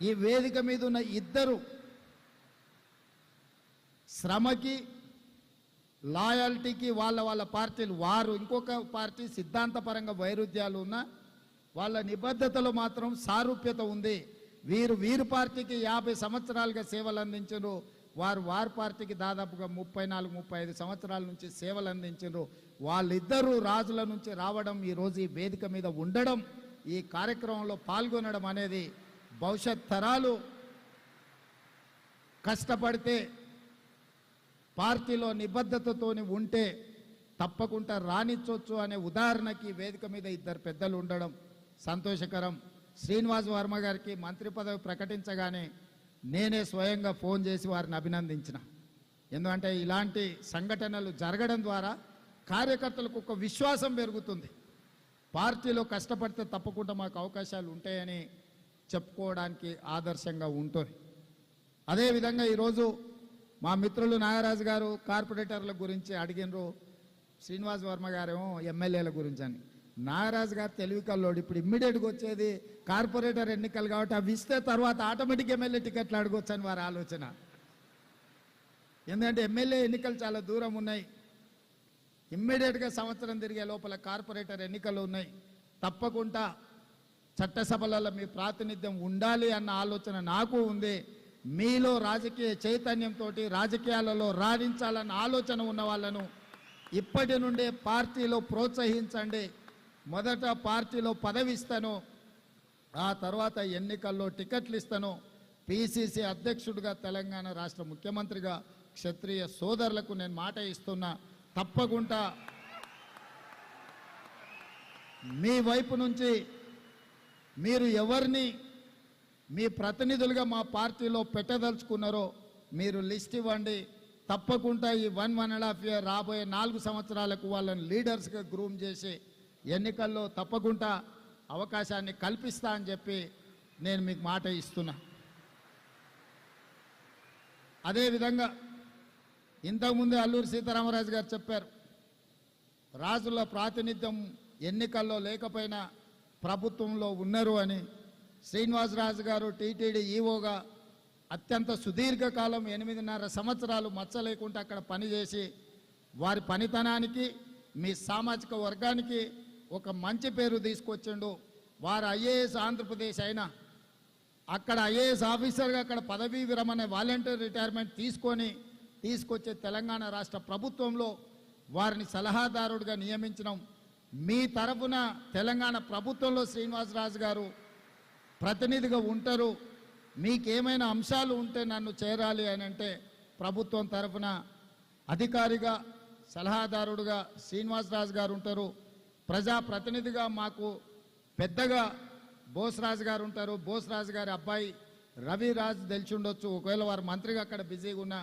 ఈ వేదిక మీద ఉన్న ఇద్దరు శ్రమకి లాయల్టీకి వాళ్ళ పార్టీలు, వారు ఇంకొక పార్టీ సిద్ధాంతపరంగా వైరుధ్యాలు ఉన్న వాళ్ళ నిబద్ధతలో మాత్రం సారూప్యత ఉంది. వీరు పార్టీకి 50 సంవత్సరాలుగా సేవలు అందించారు, వారి పార్టీకి దాదాపుగా 34-35 సంవత్సరాల నుంచి సేవలు అందించారు. వాళ్ళిద్దరూ రాజుల నుంచి రావడం, ఈరోజు ఈ వేదిక మీద ఉండడం, ఈ కార్యక్రమంలో పాల్గొనడం అనేది భవిష్యత్ తరాలు కష్టపడితే పార్టీలో నిబద్ధతతోని ఉంటే తప్పకుండా రాణించవచ్చు అనే ఉదాహరణకి వేదిక మీద ఇద్దరు పెద్దలు ఉండడం సంతోషకరం. శ్రీనివాస్ వర్మ గారికి మంత్రి పదవి ప్రకటించగానే నేనే స్వయంగా ఫోన్ చేసి వారిని అభినందించిన. ఎందుకంటే ఇలాంటి సంఘటనలు జరగడం ద్వారా కార్యకర్తలకు ఒక విశ్వాసం పెరుగుతుంది. పార్టీలో కష్టపడితే తప్పకుండా మాకు అవకాశాలు ఉంటాయని చెప్పుకోవడానికి ఆదర్శంగా ఉంటుంది. అదేవిధంగా ఈరోజు మా మిత్రులు నాగరాజు గారు కార్పొరేటర్ల గురించి అడిగినరు, శ్రీనివాస్ వర్మ గారేమో ఎమ్మెల్యేల గురించి అని. నాగరాజు గారు తెలివి కల్లోడు, ఇప్పుడు ఇమ్మీడియట్గా వచ్చేది కార్పొరేటర్ ఎన్నికలు కాబట్టి అవి ఇస్తే తర్వాత ఆటోమేటిక్ ఎమ్మెల్యే టికెట్లు అడగొచ్చు అని వారి ఆలోచన. ఎందుకంటే ఎమ్మెల్యే ఎన్నికలు చాలా దూరం ఉన్నాయి, ఇమ్మీడియట్గా సంవత్సరం తిరిగే లోపల కార్పొరేటర్ ఎన్నికలు ఉన్నాయి. తప్పకుండా చట్టసభలలో మీ ప్రాతినిధ్యం ఉండాలి అన్న ఆలోచన నాకు ఉంది. మీలో రాజకీయ చైతన్యంతో రాజకీయాలలో రాణించాలన్న ఆలోచన ఉన్న వాళ్ళను ఇప్పటి నుండే పార్టీలో ప్రోత్సహించండి. మొదట పార్టీలో పదవి ఇస్తాను, ఆ తర్వాత ఎన్నికల్లో టికెట్లు ఇస్తాను. పిసిసి అధ్యక్షుడిగా, తెలంగాణ రాష్ట్ర ముఖ్యమంత్రిగా క్షత్రియ సోదరులకు నేను మాట ఇస్తున్నా. తప్పకుండా మీ వైపు నుంచి మీరు ఎవరిని మీ ప్రతినిధులుగా మా పార్టీలో పెట్టదలుచుకున్నారో మీరు లిస్ట్ ఇవ్వండి. తప్పకుండా ఈ 1.5 year రాబోయే 4 సంవత్సరాలకు వాళ్ళని లీడర్స్గా గ్రూమ్ చేసి ఎన్నికల్లో తప్పకుండా అవకాశాన్ని కల్పిస్తా అని చెప్పి నేను మీకు మాట ఇస్తున్నా. అదేవిధంగా ఇంతకుముందే అల్లూరి సీతారామరాజు గారు చెప్పారు, రాజుల ప్రాతినిధ్యం ఎన్నికల్లో లేకపోయినా ప్రభుత్వంలో ఉన్నారు అని. శ్రీనివాసరాజు గారు టీటీడీ ఈవోగా అత్యంత సుదీర్ఘకాలం 8.5 సంవత్సరాలు మచ్చ లేకుండా అక్కడ పనిచేసి వారి పనితనానికి మీ సామాజిక వర్గానికి ఒక మంచి పేరు తీసుకొచ్చిండు. వారు ఐఏఎస్ ఆంధ్రప్రదేశ్ అయినా అక్కడ ఐఏఎస్ ఆఫీసర్గా అక్కడ పదవీ విరమణ వాలంటీర్ రిటైర్మెంట్ తీసుకొచ్చే తెలంగాణ రాష్ట్ర ప్రభుత్వంలో వారిని సలహాదారుడిగా నియమించడం. మీ తరఫున తెలంగాణ ప్రభుత్వంలో శ్రీనివాసరాజు గారు ప్రతినిధిగా ఉంటారు. మీకేమైనా అంశాలు ఉంటే నన్ను చేరాలి అని అంటే ప్రభుత్వం తరఫున అధికారిగా సలహాదారుడుగా శ్రీనివాసరాజు గారు ఉంటారు. ప్రజాప్రతినిధిగా మాకు పెద్దగా బోస్రాజు గారు ఉంటారు. బోస్రాజు గారి అబ్బాయి రవిరాజ్ తెలిసి ఉండొచ్చు, ఒకవేళ వారు మంత్రిగా అక్కడ బిజీగా ఉన్న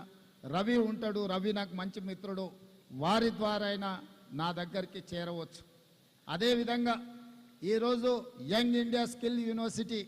రవి ఉంటాడు. రవి నాకు మంచి మిత్రుడు, వారి ద్వారా అయినా నా దగ్గరికి చేరవచ్చు. అదేవిధంగా ఈరోజు యంగ్ ఇండియా స్కిల్ యూనివర్సిటీ